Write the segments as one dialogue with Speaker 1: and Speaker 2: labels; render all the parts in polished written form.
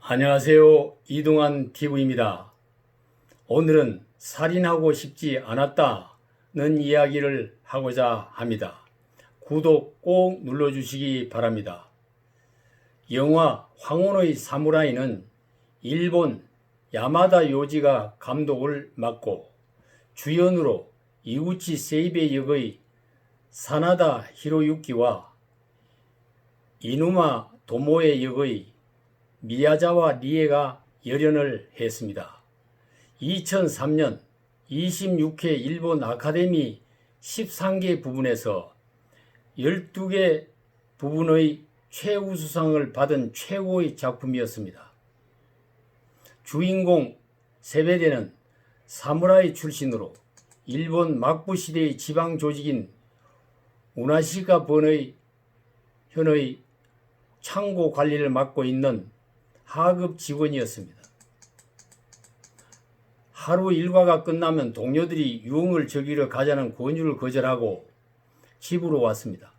Speaker 1: 안녕하세요. 이동환 TV입니다. 오늘은 살인하고 싶지 않았다는 이야기를 하고자 합니다. 구독 꼭 눌러주시기 바랍니다. 영화 황혼의 사무라이는 일본 야마다 요지가 감독을 맡고 주연으로 이구치 세이베 역의 사나다 히로유키와 이누마 도모에 역의 미야자와 리에가 열연을 했습니다. 2003년 26회 일본 아카데미 13개 부분에서 12개 부분의 최우수상을 받은 최고의 작품이었습니다. 주인공 세베대는 사무라이 출신으로 일본 막부 시대의 지방 조직인 우나시가 번의 현의 창고 관리를 맡고 있는 하급 직원이었습니다. 하루 일과가 끝나면 동료들이 유흥을 즐기러 가자는 권유를 거절하고 집으로 왔습니다.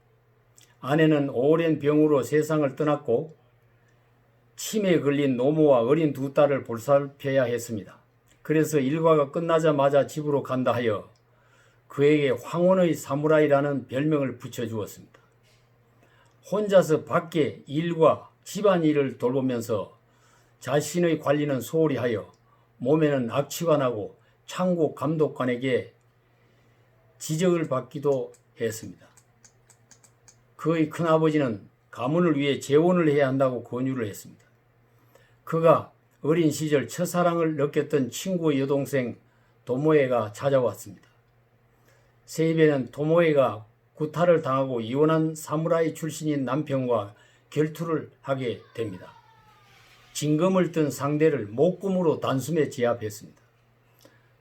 Speaker 1: 아내는 오랜 병으로 세상을 떠났고 치매에 걸린 노모와 어린 두 딸을 보살펴야 했습니다. 그래서 일과가 끝나자마자 집으로 간다 하여 그에게 황혼의 사무라이라는 별명을 붙여주었습니다. 혼자서 밖에 일과 집안일을 돌보면서 자신의 관리는 소홀히 하여 몸에는 악취가 나고 창고 감독관에게 지적을 받기도 했습니다. 그의 큰아버지는 가문을 위해 재혼을 해야 한다고 권유를 했습니다. 그가 어린 시절 첫사랑을 느꼈던 친구의 여동생 도모에가 찾아왔습니다. 세이베는 도모에가 구타를 당하고 이혼한 사무라이 출신인 남편과 결투를 하게 됩니다. 진검을 든 상대를 목금으로 단숨에 제압했습니다.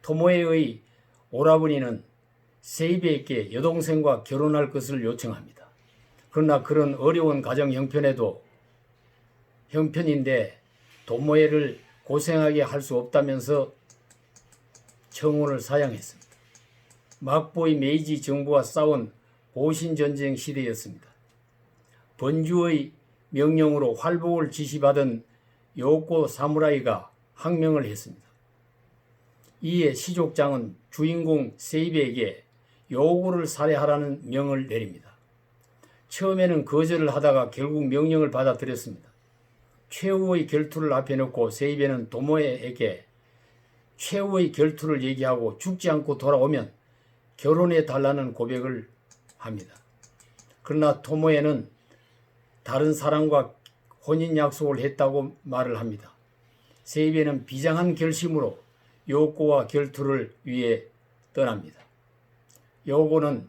Speaker 1: 토모에의 오라버니는 세이베에게 여동생과 결혼할 것을 요청합니다. 그러나 그런 어려운 가정 형편인데 토모에를 고생하게 할 수 없다면서 청혼을 사양했습니다. 막부의 메이지 정부와 싸운 보신전쟁 시대였습니다. 번주의 명령으로 활복을 지시받은 요코 사무라이가 항명을 했습니다. 이에 시족장은 주인공 세이베에게 요코를 살해하라는 명을 내립니다. 처음에는 거절을 하다가 결국 명령을 받아들였습니다. 최후의 결투를 앞에 놓고 세이베는 도모에에게 최후의 결투를 얘기하고 죽지 않고 돌아오면 결혼해 달라는 고백을 합니다. 그러나 토모에는 다른 사람과 혼인 약속을 했다고 말을 합니다. 세이베는 비장한 결심으로 요코와 결투를 위해 떠납니다. 요코는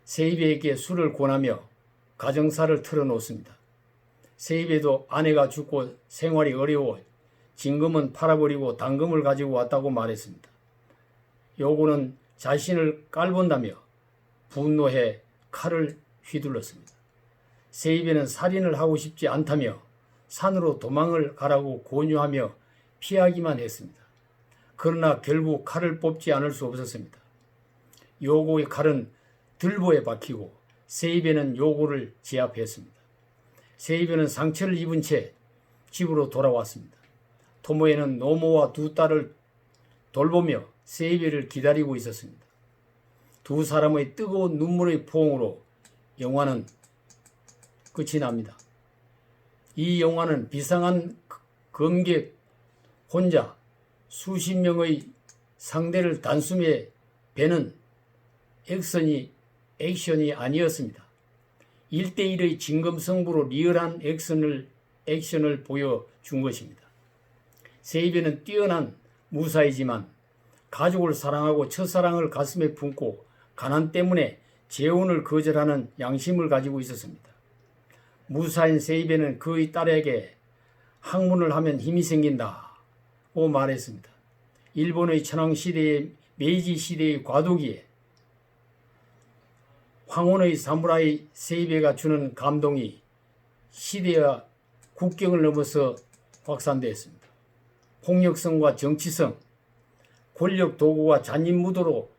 Speaker 1: 세이베에게 술을 권하며 가정사를 털어놓습니다. 세이베도 아내가 죽고 생활이 어려워 진금은 팔아버리고 단금을 가지고 왔다고 말했습니다. 요코는 자신을 깔본다며 분노해 칼을 휘둘렀습니다. 세이베는 살인을 하고 싶지 않다며 산으로 도망을 가라고 권유하며 피하기만 했습니다. 그러나 결국 칼을 뽑지 않을 수 없었습니다. 요코의 칼은 들보에 박히고 세이베는 요코를 제압했습니다. 세이베는 상처를 입은 채 집으로 돌아왔습니다. 토모에는 노모와 두 딸을 돌보며 세이베를 기다리고 있었습니다. 두 사람의 뜨거운 눈물의 포옹으로 영화는 끝이 납니다. 이 영화는 비상한 검객 혼자 수십 명의 상대를 단숨에 베는 액션이 아니었습니다. 1대1의 진검승부로 리얼한 액션을 보여준 것입니다. 세이베는 뛰어난 무사이지만 가족을 사랑하고 첫사랑을 가슴에 품고 가난 때문에 재혼을 거절하는 양심을 가지고 있었습니다. 무사인 세이베는 그의 딸에게 학문을 하면 힘이 생긴다고 말했습니다. 일본의 천황시대의 메이지 시대의 과도기에 황혼의 사무라이 세이베가 주는 감동이 시대와 국경을 넘어서 확산되었습니다. 폭력성과 정치성, 권력 도구와 잔인무도로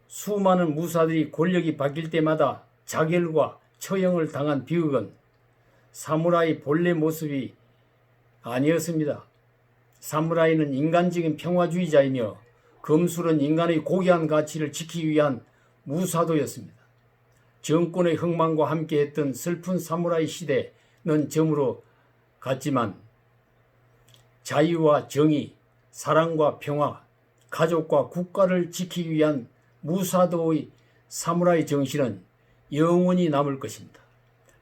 Speaker 1: 수많은 무사들이 권력이 바뀔 때마다 자결과 처형을 당한 비극은 사무라이 본래 모습이 아니었습니다. 사무라이는 인간적인 평화주의자이며 검술은 인간의 고귀한 가치를 지키기 위한 무사도였습니다. 정권의 흥망과 함께했던 슬픈 사무라이 시대는 저물어 갔지만 자유와 정의, 사랑과 평화, 가족과 국가를 지키기 위한 무사도의 사무라이 정신은 영원히 남을 것입니다.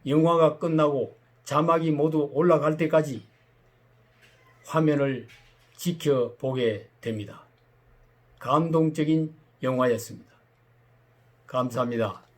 Speaker 1: 영화가 끝나고 자막이 모두 올라갈 때까지 화면을 지켜보게 됩니다. 감동적인 영화였습니다. 감사합니다.